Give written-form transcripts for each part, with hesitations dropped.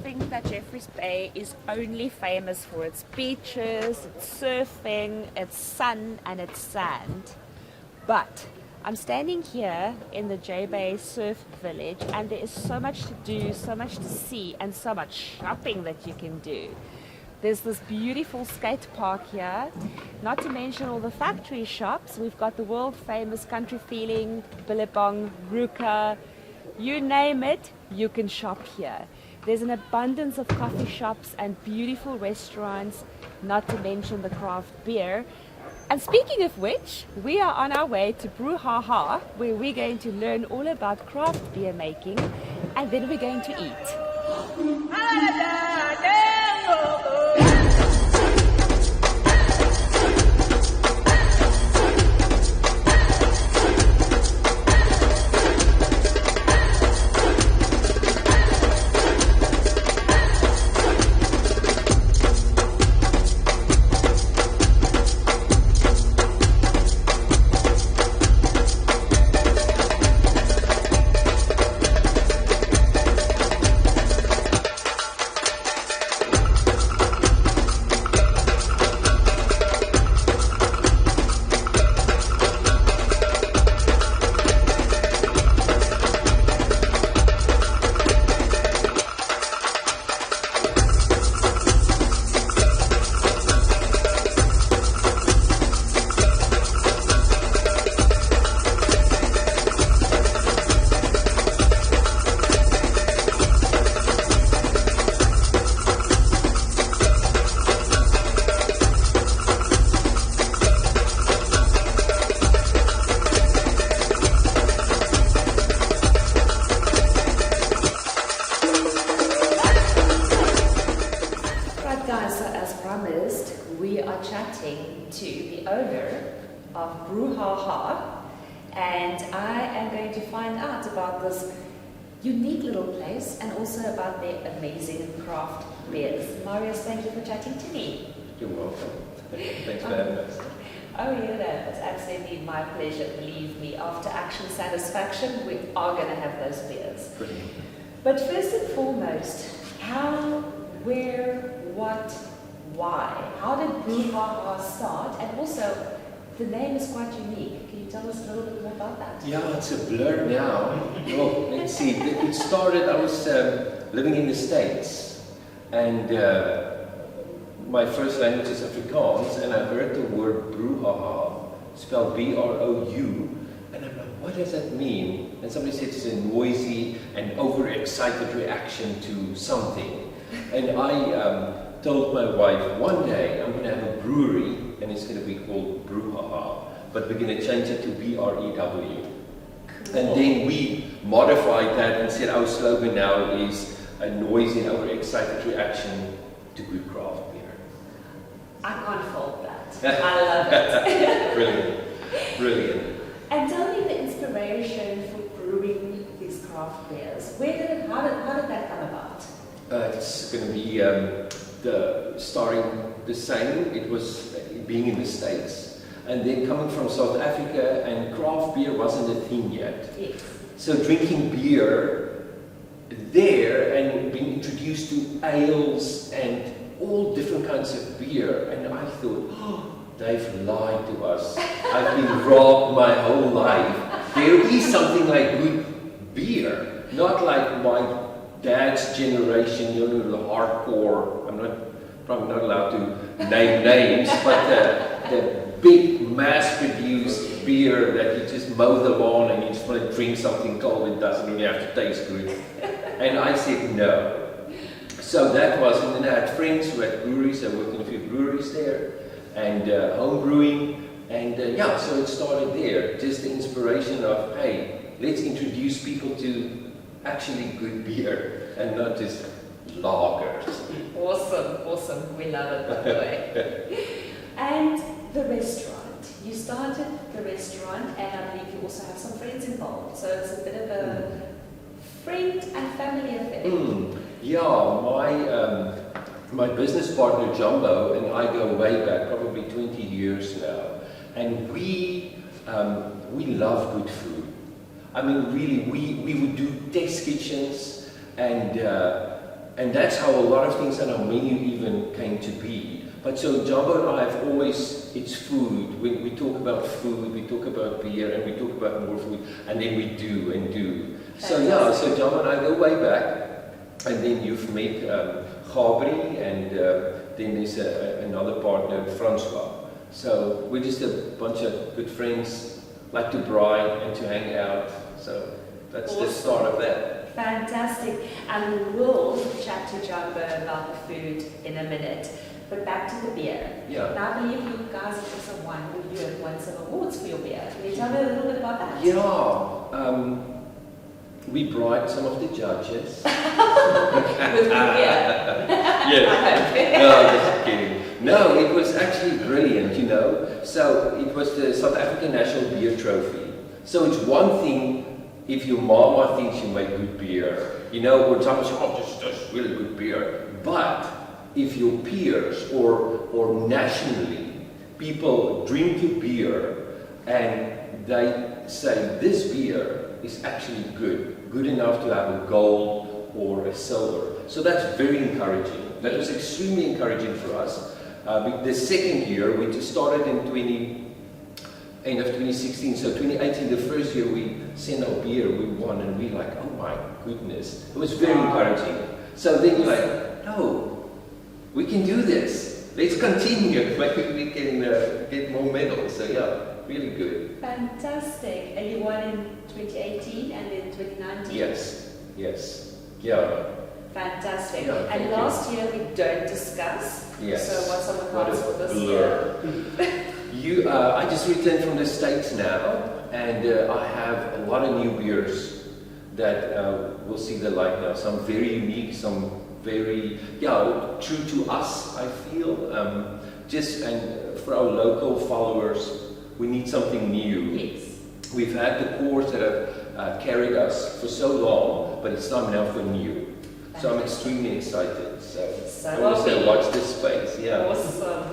think that Jeffreys Bay is only famous for its beaches, its surfing, its sun and its sand. But I'm standing here in the J Bay Surf Village and there is so much to do, so much to see and so much shopping that you can do. There's this beautiful skate park here, not to mention all the factory shops. We've got the world famous Country Feeling, Billabong, Ruka, you name it, you can shop here. There's an abundance of coffee shops and beautiful restaurants, not to mention the craft beer. And speaking of which, we are on our way to Brewhaha, where we're going to learn all about craft beer making, and then we're going to eat. We are chatting to the owner of Brewhaha, and I am going to find out about this unique little place and also about their amazing craft beers. Marius, thank you for chatting to me. You're welcome. Thanks for having us. Oh, yeah, it's absolutely my pleasure. Believe me, after action satisfaction, we are going to have those beers. Brilliant. But first and foremost, how, where, what, why? How did Brewhaha start? And also, the name is quite unique. Can you tell us a little bit more about that? Yeah, it's a blur now. Well, let's see. It started, I was living in the States, and my first language is Afrikaans, and I heard the word Brewhaha, spelled B-R-O-U, and I'm like, what does that mean? And somebody said it's a noisy and overexcited reaction to something. And I told my wife, one day I'm going to have a brewery, and it's going to be called Brewhaha, but we're going to change it to B-R-E-W. Cool. And then we modified that and said our slogan now is a noisy and overexcited reaction to good craft beer. I can't fault that. I love it. Brilliant. Brilliant. And tell me the inspiration for brewing these craft beers. How did that come about? It's going to be starting the same. It was being in the States, and then coming from South Africa, and craft beer wasn't a thing yet. Yes. So drinking beer there and being introduced to ales and all different kinds of beer, and I thought, oh, they've lied to us. I've been robbed my whole life. There is something like good beer, not like my dad's generation, you know, the hardcore. I'm probably not allowed to name names, but the big mass-produced beer that you just mow the lawn and you just want to drink something cold. It doesn't really have to taste good. And I said no. So that was, and then I had friends who had breweries. I worked in a few breweries there, and home brewing, and yeah, so it started there. Just the inspiration of, hey, let's introduce people to actually good beer and not just lagers. Awesome. We love it, by the way. And the restaurant. You started the restaurant, and I believe you also have some friends involved. So it's a bit of a friend and family affair. Yeah, my business partner Jumbo and I go way back, probably 20 years now, and we love good food. I mean, really, we would do test kitchens, and And that's how a lot of things on our menu even came to be. But so Jumbo and I have always, it's food. When we talk about food, we talk about beer, and we talk about more food, and then we do and do. So yeah, so Jumbo and I go way back, and then you've met Gabri, and then there's another partner, Francois. So we're just a bunch of good friends, like to braai and to hang out. So that's the start of that. Fantastic. And we will chat to Jumbo about the food in a minute. But back to the beer. Yeah. Now I believe you guys have also you have won some awards for your beer. Can you tell me a little bit about that? Yeah. We bribed some of the judges. With the beer. Yes. No, just kidding. No, it was actually brilliant, you know. So it was the South African National Beer Trophy. So it's one thing if your mama thinks you make good beer, you know, or someone says, oh, this is really good beer. But if your peers or nationally, people drink your beer and they say this beer is actually good enough to have a gold or a silver. So that's very encouraging. That was extremely encouraging for us. The second year, we just started in end of 2016, so 2018, the first year we sent our beer, we won, and we like, oh my goodness. It was very encouraging. So then you're like, no. We can do this. Let's continue. Maybe we can get more medals. So yeah, really good. Fantastic. And you won in 2018 and in 2019? Yes. Yeah. Fantastic. Yeah, and last year we don't discuss. Yes. So what's on the cards for this year? I just returned from the States now, and I have a lot of new beers that will see the light now. Some very unique, some very, true to us, I feel. And for our local followers, we need something new. Yes. We've had the cores that have carried us for so long, but it's time now for new. So I'm extremely excited. So I want to say, watch this space. Yeah. Awesome.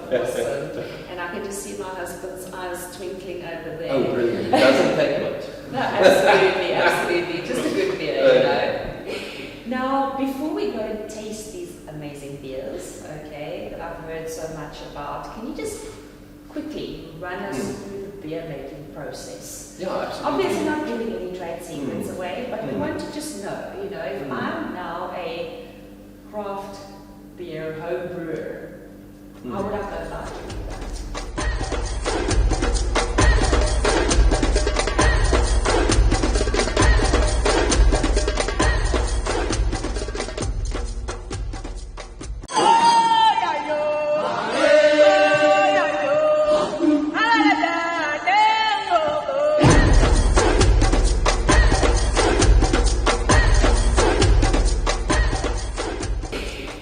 And I can just see my husband's eyes twinkling over there. Oh, brilliant. It doesn't take much. No, absolutely. Just a good beer, you know. Now, before we go and taste these amazing beers, okay, that I've heard so much about, can you just quickly run us through the beer making process? Yeah, absolutely. Obviously not giving any trade secrets away, but we want to just know, you know, if I'm now a craft beer home brewer, how would I go about doing that?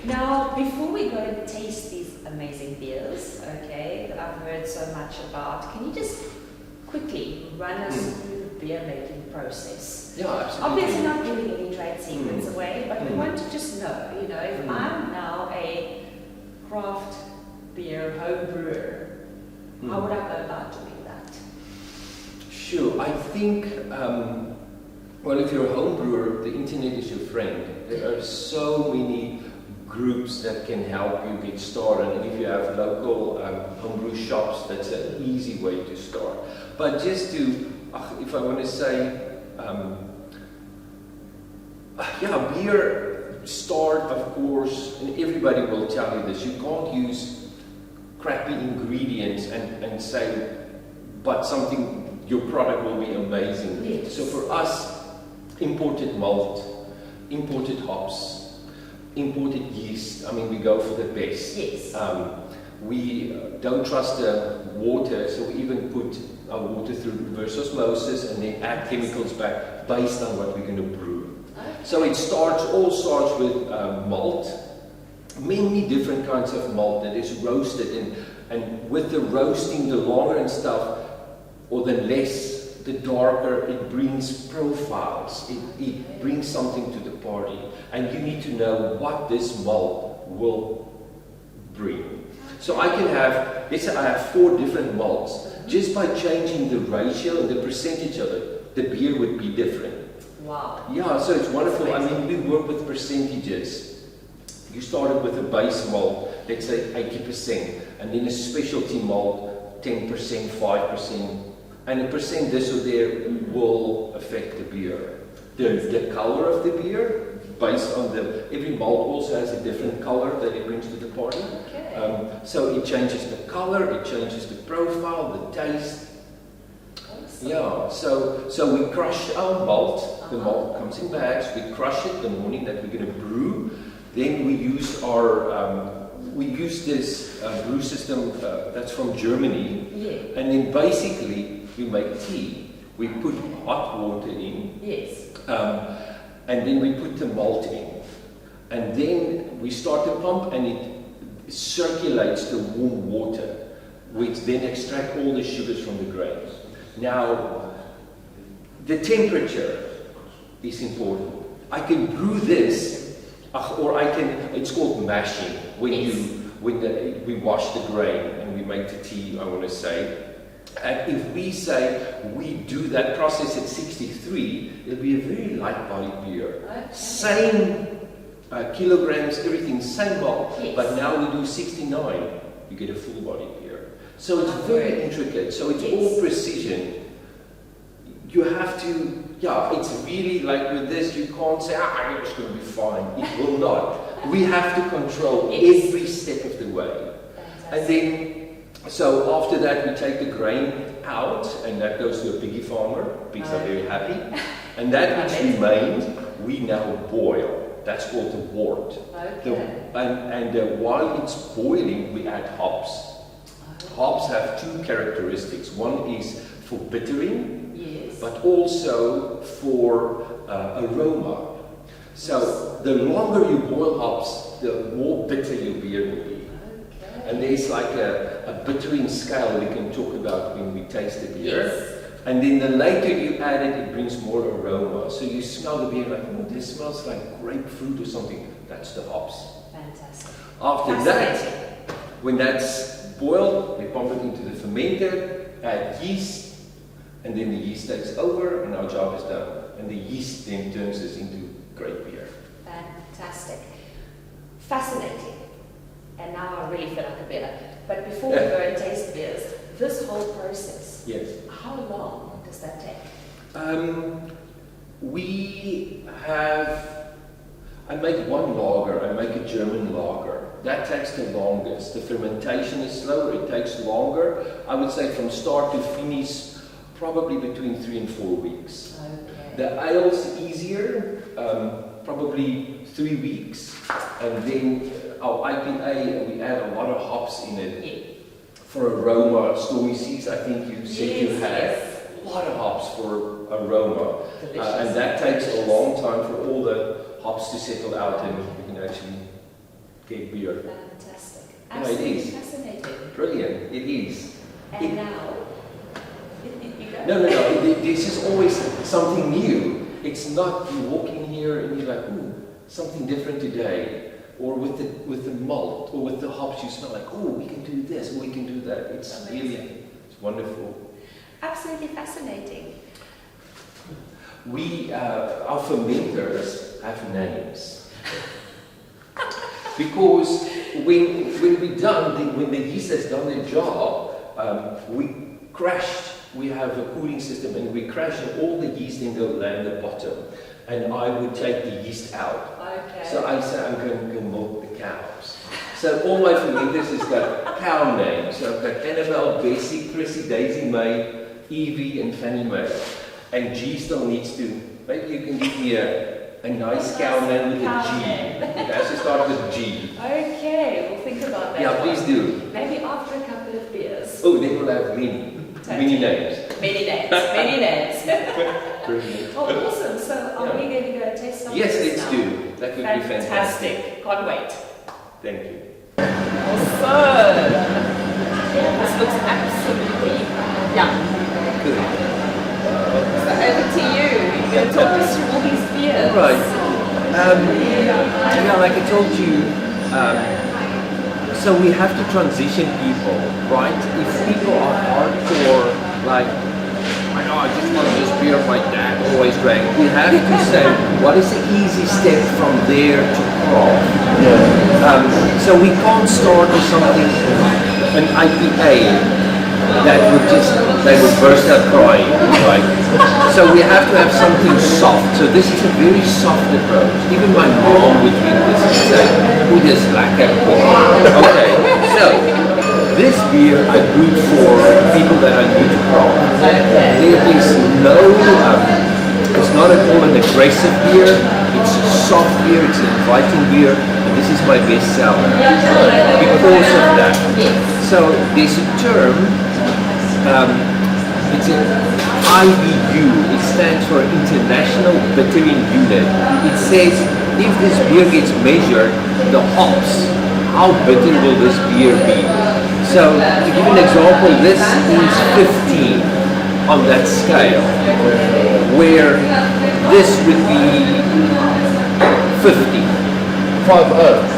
Now, before we go and taste these amazing beers, okay, that I've heard so much about, can you just quickly run us through the beer making process? Yeah, absolutely. Obviously not giving any trade secrets away, but we want to just know, you know, if I'm now a craft beer home brewer, how would I go about doing that? Sure, I think, well, if you're a home brewer, the internet is your friend. There are so many groups that can help you get started, and if you have local homebrew shops, that's an easy way to start. But just to, if I want to say, beer start, of course, and everybody will tell you this, you can't use crappy ingredients and say, but your product will be amazing. Yes. So for us, imported malt, imported hops, imported yeast, I mean, we go for the best. Yes. We don't trust the water, so we even put our water through reverse osmosis and then add chemicals back based on what we're going to brew. Okay. So it all starts with malt, many different kinds of malt that is roasted, and with the roasting, the longer and stuff, or the less, the darker, it brings profiles, it brings something to the party, and you need to know what this malt will bring. So I can have, let's say I have 4 different malts, just by changing the ratio and the percentage of it, the beer would be different. Wow. Yeah, so it's wonderful. I mean, we work with percentages You started with a base malt, let's say 80%, and then a specialty malt, 10%, 5%, and a percent this or there will affect the beer. The color of the beer, based on every malt also has a different color that it brings to the party. Okay. So it changes the color, it changes the profile, the taste. Awesome. Yeah, so we crush our malt. The malt comes in bags. We crush it the morning that we're going to brew. Then we use this brew system that's from Germany. Yeah. And then basically we make tea. We put hot water in. Yes. And then we put the malt in. And then we start the pump and it circulates the warm water, which then extract all the sugars from the grains. Now, the temperature is important. I can brew this, or it's called mashing, when we wash the grain and we make the tea, I want to say. And if we say we do that process at 63, it'll be a very light bodied beer. Okay. Same kilograms, everything, same malt, yes. but now we do 69, you get a full bodied beer. So it's very intricate, so it's all precision. You have to, it's really like with this, you can't say, it's going to be fine. It will not. We have to control every step of the way. Fantastic. And then, so after that, we take the grain out, and that goes to a piggy farmer. Pigs are very happy. And that which remained, we now boil. That's called the wort. Okay. And while it's boiling, we add hops. Hops have two characteristics. One is for bittering, yes. but also for aroma. So the longer you boil hops, the more bitter your beer will be. Okay. And there's like a bittering scale we can talk about when we taste the beer. Yes. And then the later you add it, it brings more aroma. So you smell the beer like, oh, this smells like grapefruit or something. That's the hops. Fantastic. After that, when that's boiled, we pump it into the fermenter, add yeast, and then the yeast takes over and our job is done. And the yeast then turns this into great beer. Fantastic. Fascinating. And now I really feel like a beer. But before we go and taste beers, this whole process, Yes. how long does that take? I make one lager, I make a German lager. That takes the longest. The fermentation is slower, it takes longer. I would say from start to finish, probably between 3 and 4 weeks. Okay. The ale's easier, probably 3 weeks. And then our IPA, we add a lot of hops in it. Yeah. For aroma, Stormy Seas, I think you said you had Yes. a lot of hops for aroma. Delicious. And that takes a long time for all the hops to settle out and we can actually get beer. Fantastic. Yeah, it Absolutely is. fascinating. Brilliant, it is. And now, you go. No, this is always something new. It's not you walk in here and you're like, ooh, something different today. Or with the malt, or with the hops, you smell like, oh, we can do this, or we can do that. It's amazing. really, it's wonderful. Absolutely fascinating. Our fermenters have names. Because when the yeast has done their job, we have a cooling system and we crash and all the yeast then go land the bottom. And I would take the yeast out. Okay. So I say I'm going to go milk the cows. So all my fermenters has got cow names. So I've got Annabelle, Bessie, Chrissy, Daisy, May, Evie and Fanny Mae. And G still needs to, maybe you can give me a nice cow name with a G. It has to start with G. Okay, we'll think about that. Yeah, please do. Maybe after a couple of beers. Oh, then we'll have many names. Many names. Many names. Brilliant. Oh, awesome. So are we going to go taste some Yes, of this let's now? do. That would be fantastic. Fantastic. Can't wait. Thank you. Awesome. This looks absolutely Good. So over to you. You're going to talk us through all these beers. Right. Like I told you, so we have to transition people, right? If people are hardcore, like, I know I just want this beer, my dad always drank, we have to say what is the easy step from there to craft. So we can't start with something, an IPA, that would they would burst out crying, right? So we have to have something soft. So this is a very soft approach. Even my mom would drink this and say, "Who does lekker?" Okay, so this beer I brewed for people that are new to craft. There is no, it's not at all an aggressive beer. It's a soft beer. It's an inviting beer. And this is my best seller because of that. So there's a term. It's an IBU, it stands for International Bittering Unit. It says if this beer gets measured, the hops, how bitter will this beer be? So to give an example, this is 15 on that scale, where this would be 50. 5-0.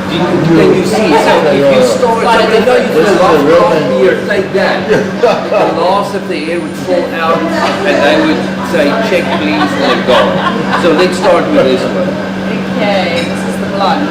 Can you see? So if you store it, so they know you can last beer, take that. The last of the air would fall out and they would say, check please, and they're gone. So let's start with this one. Okay, this is the blonde.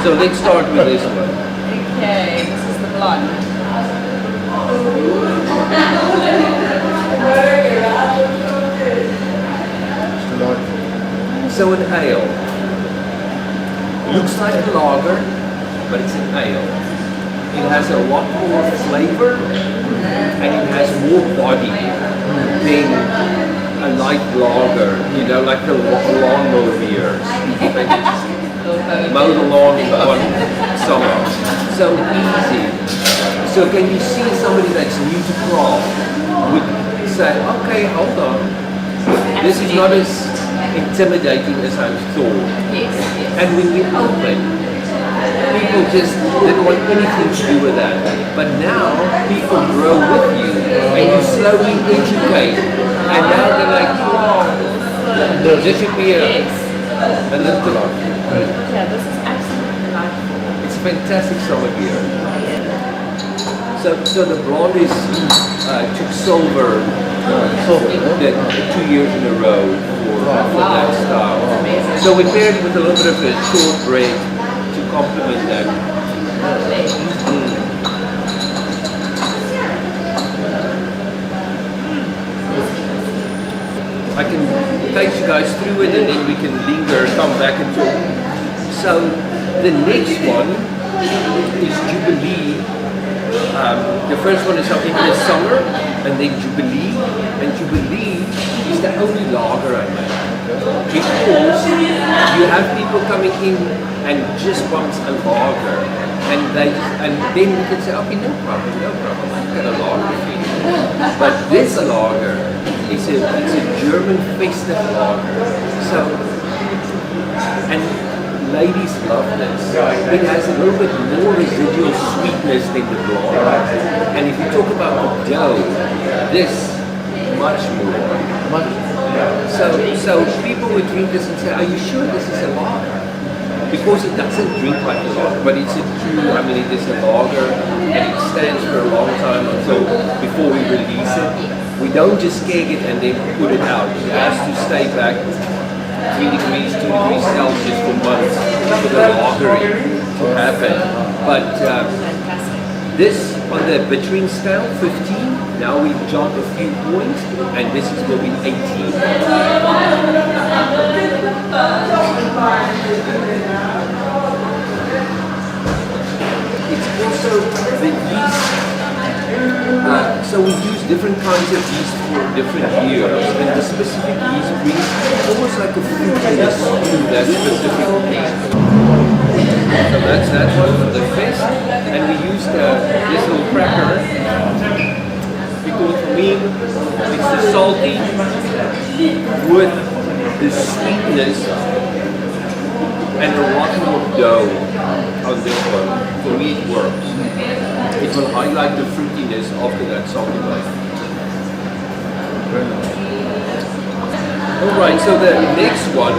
So let's start with this one. Okay, this is the blonde. So an ale. Looks like a lager, but it's an ale. It has a lot more flavor and it has more body than a light lager, you know, like the lawnmower beers. Mow the lawn in one summer. So easy. So can you see somebody that's new to craft would say, okay, hold on. This is not as intimidating as I thought. Yes, yes. And when we open, people just didn't want anything to do with that. But now people grow with you and you slowly educate. And now they're like, oh, this should be a little lot. Yeah, this is absolutely delightful. It's a fantastic summer beer. So the blonde is took silver the 2 years in a row for that style. So we paired it with a little bit of a shortbread to complement that. I can take you guys through it and then we can linger, come back and talk. So the next one is Jubilee. The first one is something in the summer, and then Jubilee. And Jubilee is the only lager I make. Because you have people coming in and just want a lager. And then we can say, okay, no problem, I've got a lager for you. But this lager is it's a German festive lager. So, and ladies love this. It has a little bit more residual sweetness than the blonde. And if you talk about the dough, this much more. So people would drink this and say, are you sure this is a lager? Because it doesn't drink like a lager, but it's a true, it is a lager and it stands for a long time until before we release it. We don't just keg it and then put it out. It has to stay back 3 degrees, 2 degrees Celsius for months for the lagering to happen. But this on the bittering scale, 15. Now we jump a few points, and this will be 18. It's also the yeast. So we use different kinds of yeast for different years, and the specific yeast brings almost like a fruitiness to that specific yeast. So that's that one for the fest, and we used this little cracker me, it's the salty with the sweetness and the rotten of dough on this one. For me, it works. It will highlight the fruitiness after that salty bite. Alright, so the next one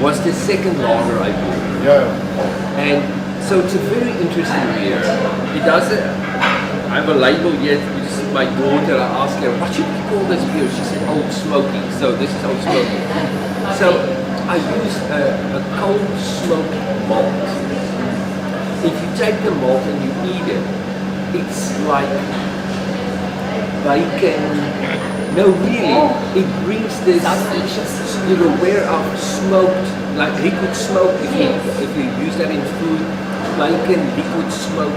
was the second lager I brewed. Yeah. And so it's a very interesting beer. It doesn't, I have a label yet, which is my daughter, I asked her, what should we call this beer? She said Old Smoky, so this is Old Smoky. So I used a cold smoked malt. If you take the malt and you eat it, it's like bacon. No, really, it brings this, you're aware of smoked, like liquid smoke, if you use that in food, bacon, liquid smoke.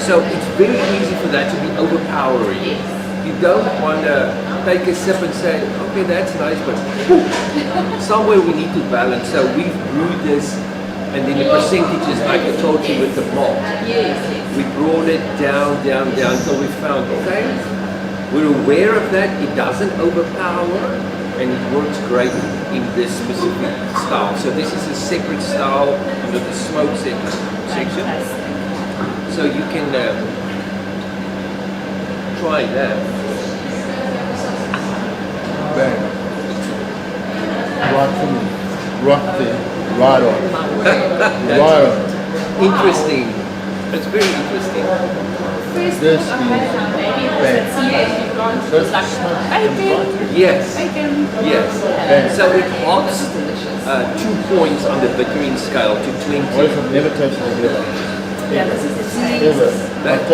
So it's very easy for that to be overpowering. You don't want to take a sip and say, okay, that's nice, but somewhere we need to balance. So we've brewed this, and then the percentages, like I told you with the malt, we brought it down until we found, okay, we're aware of that, it doesn't overpower, and it works great in this specific style. So this is a separate style under the smoke section. So you can try that. Bang. Right there. Right on. Right on. Interesting. It's very interesting. This is bang. Yes. Yes. Bang. So it hops 2 points on the bittering scale to 20. What if I've never tasted a beer like this? Ever. I've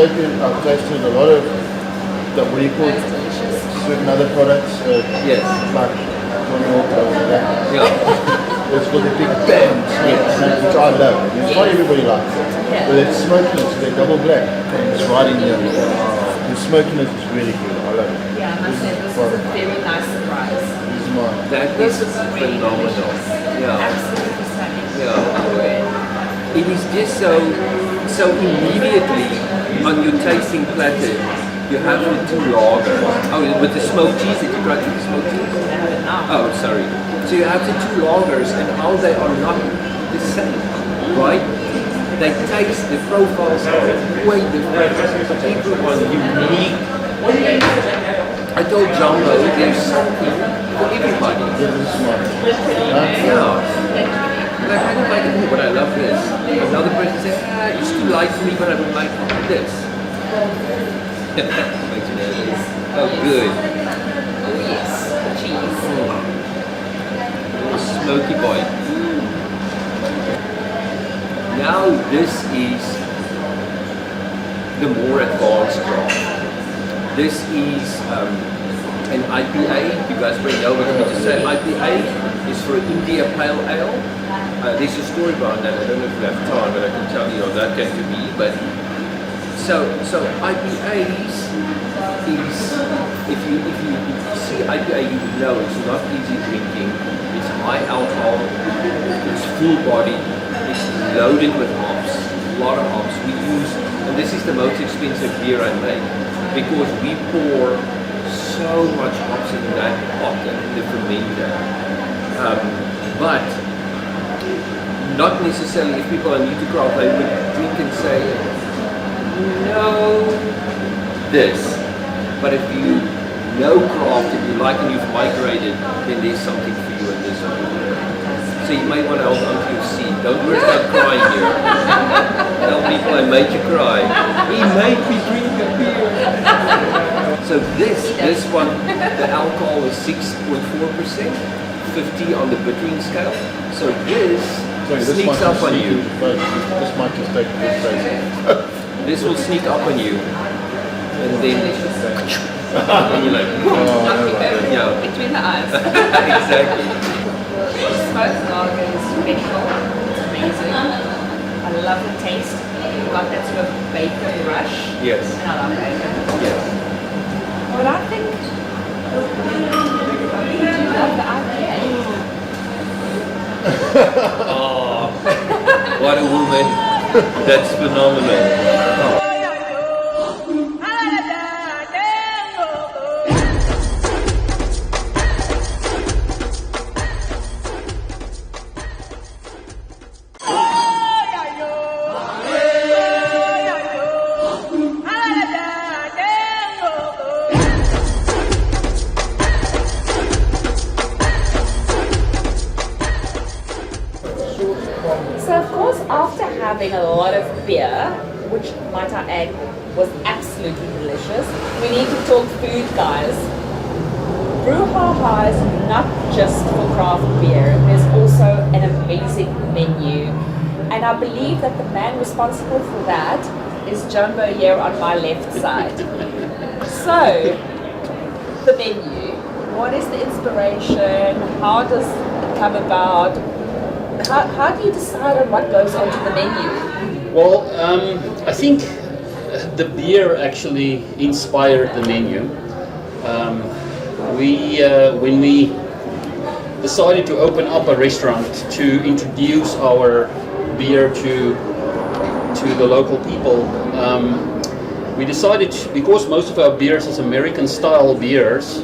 tasted a lot of the, what do you call it? Certain other products. Yes. Like Yeah. it's got the big bang, which I love. It's not everybody likes it. But it's smokiness, they're double black. It's right in there. The smokiness is really good. I love it. Yeah, I must say this is a very nice surprise. This is mine. That is phenomenal. Yeah. Absolutely stunning. Yeah. It is just so immediately on your tasting platter, you have the 2 lagers. Oh, with the smoked cheese, did you try with the smoked cheese? Oh, sorry. So you have the 2 lagers and how they are not the same, right? They taste, the profiles are way different. Everyone unique. I told Jumbo, there's something for everybody. This is mine. Yeah. Like, I don't like it, but I love this. Another person says, it's too light for me, but I would like this. Makes me nervous. Oh, good. Oh yes, cheese. Smoky boy. Now this is the more advanced draft. This is an IPA. You guys may know what to say. IPA is for India Pale Ale. There's a story behind that. I don't know if we have time, but I can tell you how that came to be. But so IPAs is, if you see IPA, you would know it's not easy drinking. It's high alcohol. It's full body. It's loaded with hops. A lot of hops. We use, and this is the most expensive beer I make because we pour so much hops in that pot in the fermenter. But not necessarily if people are new to craft, they would drink and say, no, this. But if you know craft, if you like and you've migrated, then there's something for you in this one. So you may want to hold on to your seat. Don't worry about crying here. Tell people I made you cry. He made me drink a beer. So this one, the alcohol is 6.4%, 50 on the bittering scale. So this sneaks up on you. This might just take a good place. This will sneak up on you. And then and you're like, yeah. Between the eyes. Exactly. Smoked lager is special. It's amazing. I love the taste. You've got that sort of bacon rush. Yes. And I love bacon. Yes. But I think you do love the IPA. Oh, what a woman. That's phenomenal. having a lot of beer, which might I add was absolutely delicious. We need to talk food, guys. Brewhaha is not just for craft beer. There's also an amazing menu. And I believe that the man responsible for that is Jumbo here on my left side. So, the menu. What is the inspiration? How does it come about? How do you decide on what goes onto the menu? Well, I think the beer actually inspired the menu. When we decided to open up a restaurant to introduce our beer to the local people, we decided, because most of our beers is American style beers,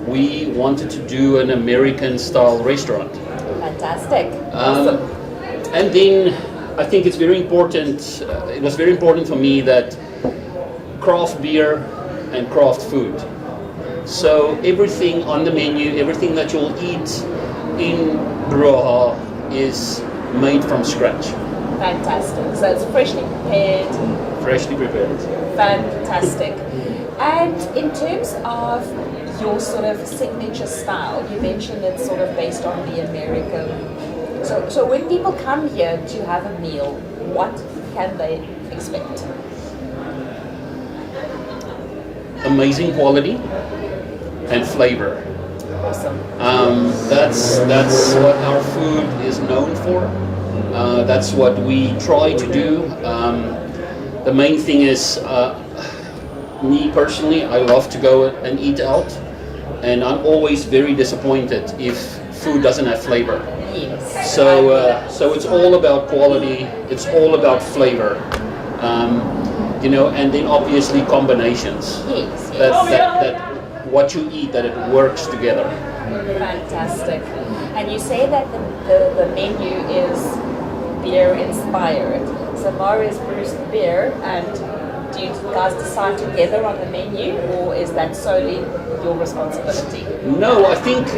we wanted to do an American style restaurant. Fantastic. Awesome. And then I think it's very important, it was very important for me that craft beer and craft food. So everything on the menu, everything that you'll eat in Brewhaha is made from scratch. Fantastic. So it's freshly prepared. Freshly prepared. Fantastic. And in terms of your sort of signature style, you mentioned it's sort of based on the American. So when people come here to have a meal, what can they expect? Amazing quality and flavor. Awesome. That's what our food is known for. That's what we try to do. The main thing is, me personally, I love to go and eat out, and I'm always very disappointed if food doesn't have flavor. Yes. So it's all about quality. It's all about flavor. And then obviously combinations. Yes. That what you eat, that it works together. Fantastic. And you say that the menu is beer inspired. So Marius brews the beer, and do you guys decide together on the menu, or is that solely your responsibility? No, I think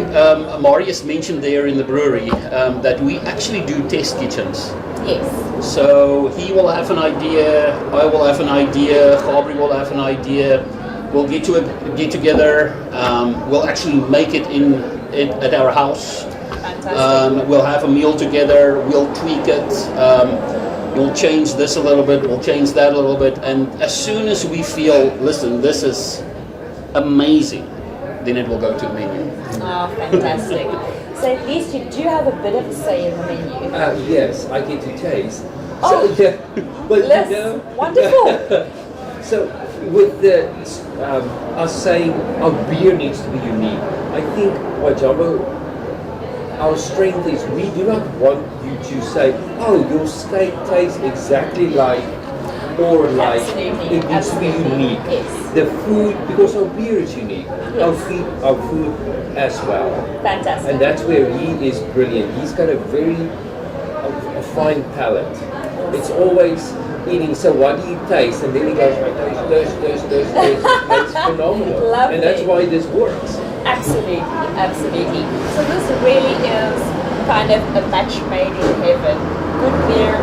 Marius mentioned there in the brewery that we actually do test kitchens. Yes. So he will have an idea, I will have an idea, Gabri will have an idea. We'll get together. We'll actually make it at our house. Fantastic. We'll have a meal together. We'll tweak it. We'll change this a little bit. We'll change that a little bit. And as soon as we feel, listen, this is amazing, then it will go to the menu. Oh, fantastic. So at least you do have a bit of a say in the menu. Yes, I get to taste. Oh, So, yeah, but yes, wonderful. So with the us saying our beer needs to be unique, I think what Jumbo, our strength is we do not want you to say, oh, your steak tastes exactly like, or like, Absolutely. it needs to be Absolutely. unique. Yes. The food, because our beer is unique, our food as well. Fantastic. And that's where he is brilliant. He's got a a fine palate. It's always eating, so what do you taste? And then he goes, I taste this. It's phenomenal. Lovely. And that's why this works. Absolutely, absolutely. So this really is kind of a match made in heaven. Good beer,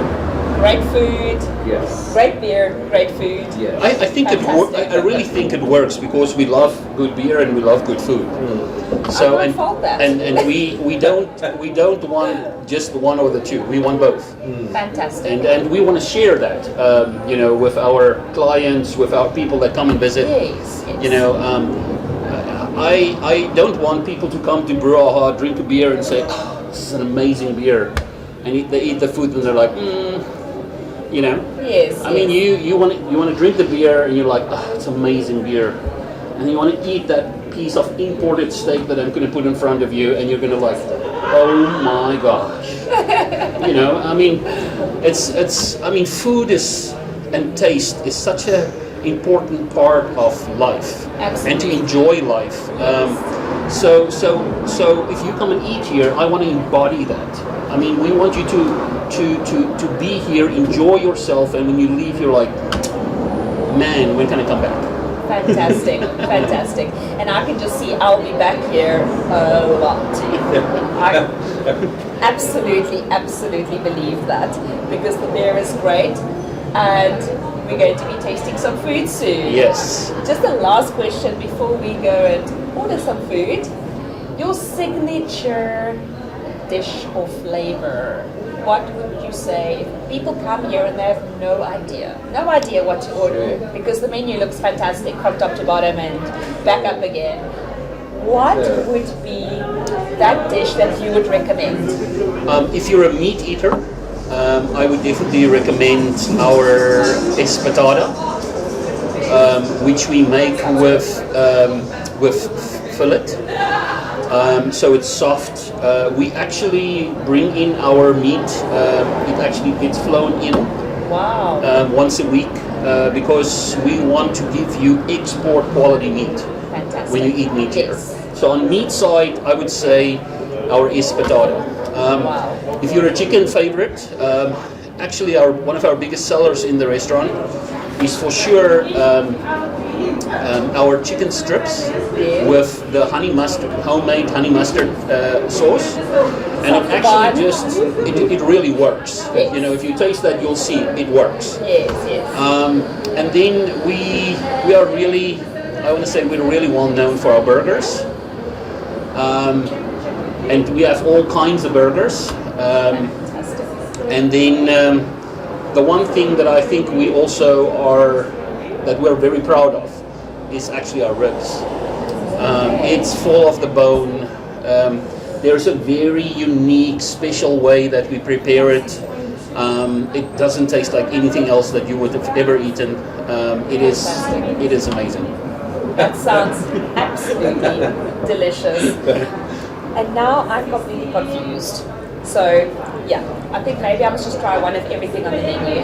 great food. Yes. Great beer, great food. Yes. I think I really think it works because we love good beer and we love good food. So I won't fault that. and we don't want just one or the two. We want both. Fantastic. And we want to share that, with our clients, with our people that come and visit. Yes, yes. I don't want people to come to Brewhaha, drink a beer, and say, "Oh, this is an amazing beer," and they eat the food and they're like, Yes. I mean, you want to drink the beer and you're like, oh, it's amazing beer, and you want to eat that piece of imported steak that I'm going to put in front of you, and you're going to like, oh my gosh, I mean, food is and taste is such a important part of life. Absolutely. And to enjoy life. So if you come and eat here, I want to embody that. I mean, we want you to be here, enjoy yourself, and when you leave, you're like, man, when can I come back? Fantastic, fantastic. And I can just see I'll be back here a lot. absolutely believe that, because the beer is great and we're going to be tasting some food soon. Yes. Just a last question before we go and order some food. Your signature dish or flavor, what would you say if people come here and they have no idea what to order, because the menu looks fantastic from top to bottom and back up again? What would be that dish that you would recommend? If you're a meat eater, I would definitely recommend our espetada, which we make with fillet. So it's soft. We actually bring in our meat. It actually gets flown in once a week because we want to give you export quality meat. Fantastic. When you eat meat here. Yes. So on meat side, I would say our espetada. If you're a chicken favorite, actually one of our biggest sellers in the restaurant is for sure our chicken strips with the honey mustard, homemade honey mustard sauce, and it actually it really works. Yes. You know, if you taste that, you'll see it works. Yes. And then we are really, I want to say we're really well known for our burgers, and we have all kinds of burgers. Fantastic. And then the one thing that I think we also we're very proud of is actually our ribs. It's full of the bone. There's a very unique, special way that we prepare it. It doesn't taste like anything else that you would have ever eaten. It is amazing. That sounds absolutely delicious. And now I'm completely confused. So, yeah, I think maybe I must just try one of everything on the menu.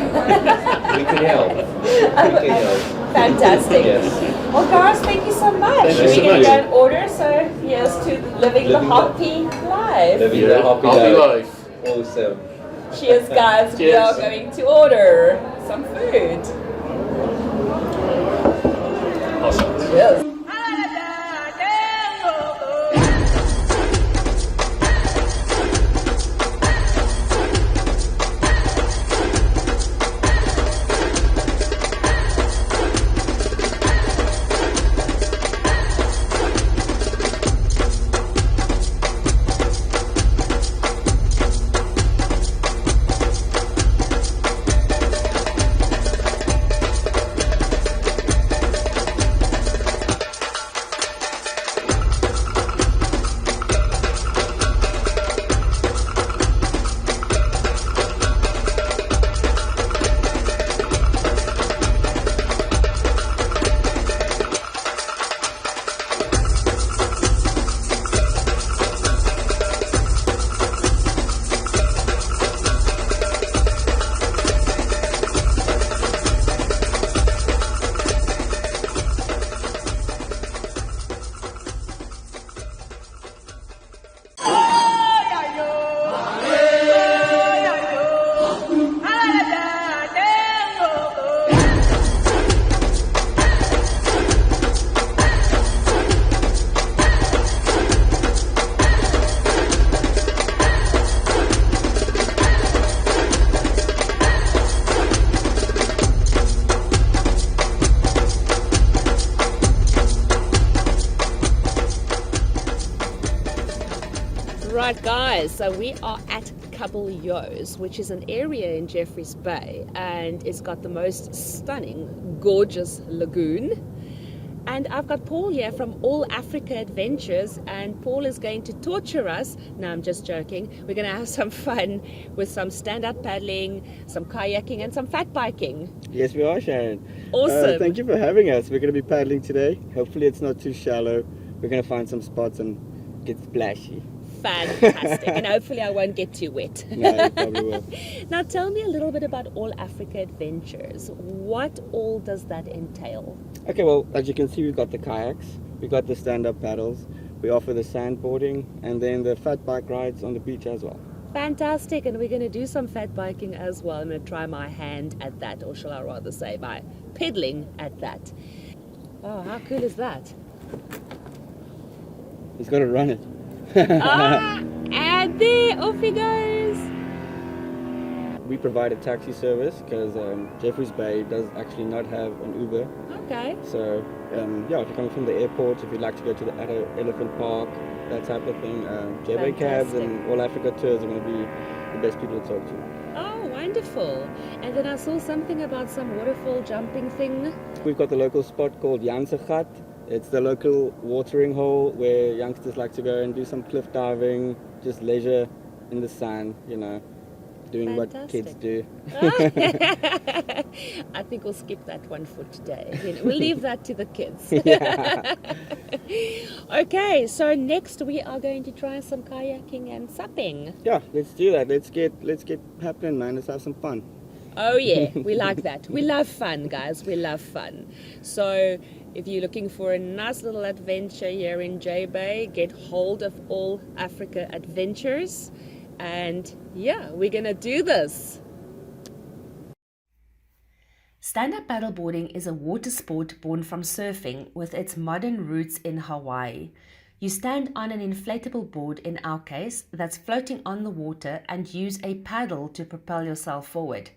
We can help. We can help. Fantastic. Yes. Well, guys, thank you so much. Thank you so We're going much. to go and order. So, here's to living the hoppy life. Living the happy life. Awesome. Cheers, guys. We Cheers. are going to order some food. Awesome. Cheers. Right, guys, so we are at Kabeljo's, which is an area in Jeffreys Bay, and it's got the most stunning, gorgeous lagoon. And I've got Paul here from All Africa Adventures, and Paul is going to torture us. No, I'm just joking. We're going to have some fun with some stand-up paddling, some kayaking, and some fat biking. Yes, we are, Sharon. Awesome. Thank you for having us. We're going to be paddling today. Hopefully it's not too shallow. We're going to find some spots and get splashy. Fantastic. And hopefully I won't get too wet. No, you probably will. Now tell me a little bit about All Africa Adventures. What all does that entail? Okay, well, as you can see, we've got the kayaks, we've got the stand-up paddles, we offer the sandboarding, and then the fat bike rides on the beach as well. Fantastic, and we're going to do some fat biking as well. I'm going to try my hand at that, or shall I rather say my pedaling at that. Oh, how cool is that? He's got to run it. Ah! And there, off he goes. We provide a taxi service because Jeffreys Bay does actually not have an Uber. Okay. So yeah, if you're coming from the airport, if you'd like to go to the Elephant Park, that type of thing, J-Bay Cabs Fantastic. and All Africa Tours are going to be the best people to talk to. Oh, wonderful. And then I saw something about some waterfall jumping thing. We've got the local spot called Jansegat. It's the local watering hole where youngsters like to go and do some cliff diving, just leisure in the sand, you know, doing what kids do. I think we'll skip that one for today. We'll leave that to the kids. Okay, so next we are going to try some kayaking and supping. Yeah, let's do that. Let's get happening, man. Let's have some fun. Oh yeah, we like that. We love fun, guys. We love fun. So if you're looking for a nice little adventure here in J-Bay, get hold of All Africa Adventures. And yeah, we're gonna do this. Stand-up paddleboarding is a water sport born from surfing with its modern roots in Hawaii. You stand on an inflatable board, in our case, that's floating on the water and use a paddle to propel yourself forward.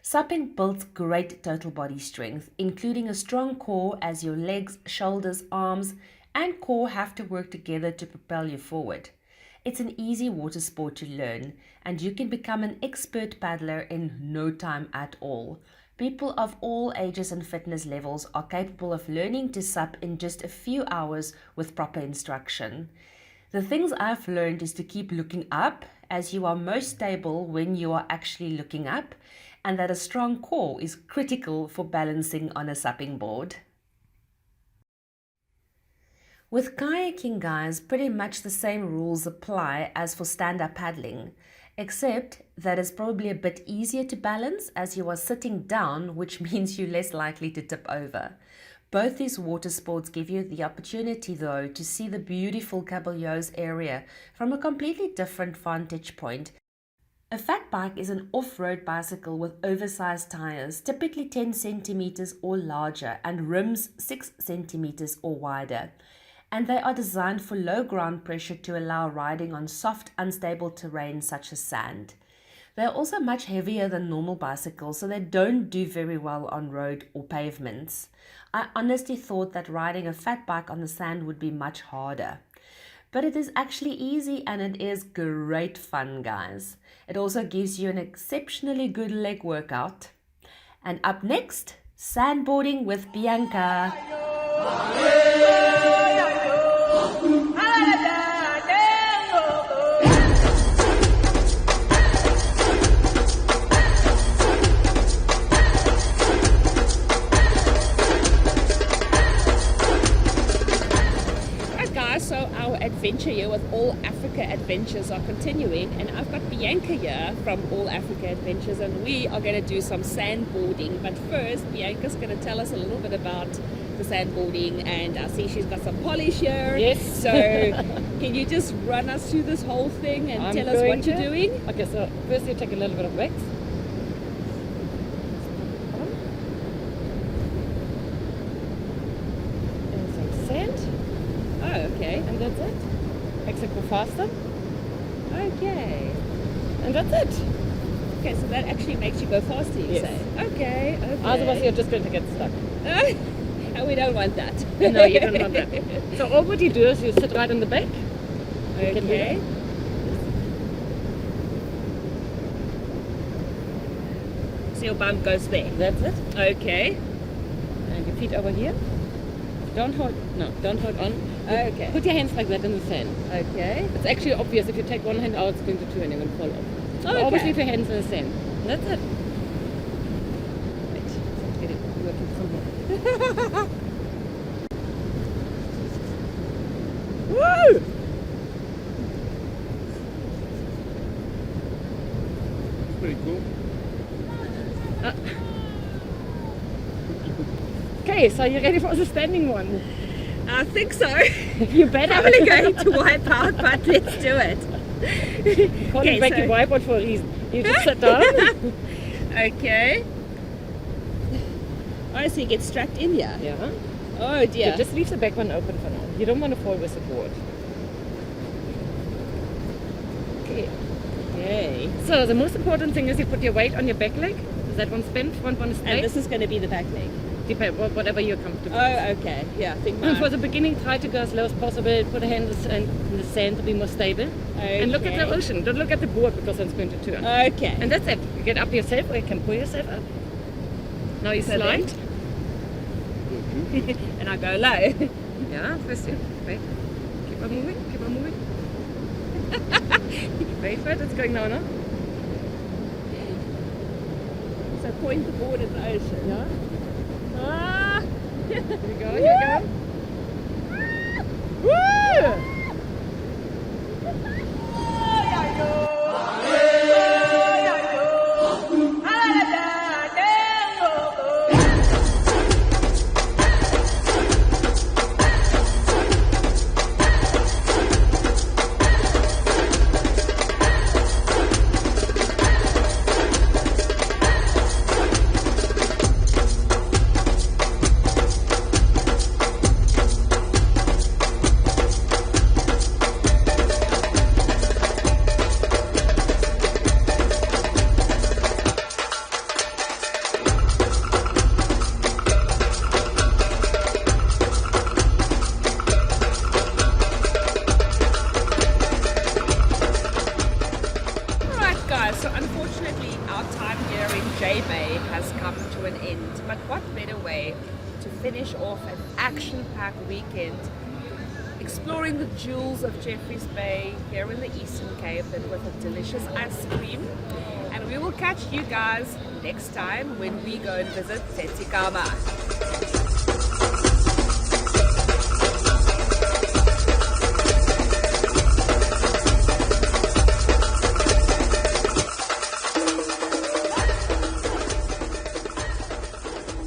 Supping builds great total body strength, including a strong core as your legs, shoulders, arms, and core have to work together to propel you forward. It's an easy water sport to learn, and you can become an expert paddler in no time at all. People of all ages and fitness levels are capable of learning to sup in just a few hours with proper instruction. The things I've learned is to keep looking up, as you are most stable when you are actually looking up, and that a strong core is critical for balancing on a supping board. With kayaking, guys, pretty much the same rules apply as for stand-up paddling, except that it's probably a bit easier to balance as you are sitting down, which means you're less likely to tip over. Both these water sports give you the opportunity, though, to see the beautiful Caballio's area from a completely different vantage point. A fat bike is an off-road bicycle with oversized tires, typically 10 centimeters or larger, and rims 6 centimeters or wider. And they are designed for low ground pressure to allow riding on soft, unstable terrain such as sand. They are also much heavier than normal bicycles, so they don't do very well on road or pavements. I honestly thought that riding a fat bike on the sand would be much harder. But it is actually easy and it is great fun, guys. It also gives you an exceptionally good leg workout. And up next, sandboarding with Bianca. So our adventure here with All Africa Adventures are continuing, and I've got Bianca here from All Africa Adventures, and we are going to do some sandboarding. But first, Bianca's going to tell us a little bit about the sandboarding, and I see she's got some polish here. Yes. So can you just run us through this whole thing and tell us what you're doing? Okay, so first you take a little bit of wax. And some sand. Oh, okay. And that's it. Except go faster. Okay. And that's it. Okay, so that actually makes you go faster, you Yes. say? Okay, okay. Otherwise you're just going to get stuck. And we don't want that. No, you don't want that. So all what you do is you sit right on the back. You can do Okay. that. So your bum goes there. That's it. Okay. And your feet over here. Don't hold on. Okay. Put your hands like that in the sand. Okay. It's actually obvious if you take one hand out, it's going to turn, you're going to fall off. So Okay. always leave your hands in the sand. That's it. Right. So get it working from here. Woo! Pretty cool. Okay, so you're ready for the standing one? I think so. You better. Probably going to wipe out, but let's do it. Call Okay, it back so- your wipe out for a reason. You just sit down. Okay. Oh, so you get strapped in here. Yeah. Oh dear. So just leave the back one open for now. You don't want to fall with the board. Okay. So the most important thing is you put your weight on your back leg. Is that one spin? Front one is straight? And this is going to be the back leg. Depend, whatever you're comfortable. Oh, okay. Yeah, I think And for the beginning, try to go as low as possible. Put a hand in the sand to be more stable. Okay. And look at the ocean. Don't look at the board because it's going to turn. Okay. And that's it. You get up yourself or you can pull yourself up. Now you So slide. And I go low. Yeah, first you. Wait. Keep on moving. Keep on moving. Wait, it's going now, no? So point the board at the ocean. Yeah. Ah! Here we go, here we go. Woo! So unfortunately our time here in J-Bay has come to an end, but what better way to finish off an action-packed weekend exploring the jewels of Jeffreys Bay here in the Eastern Cape and with a delicious ice cream. And we will catch you guys next time when we go and visit Tetikama.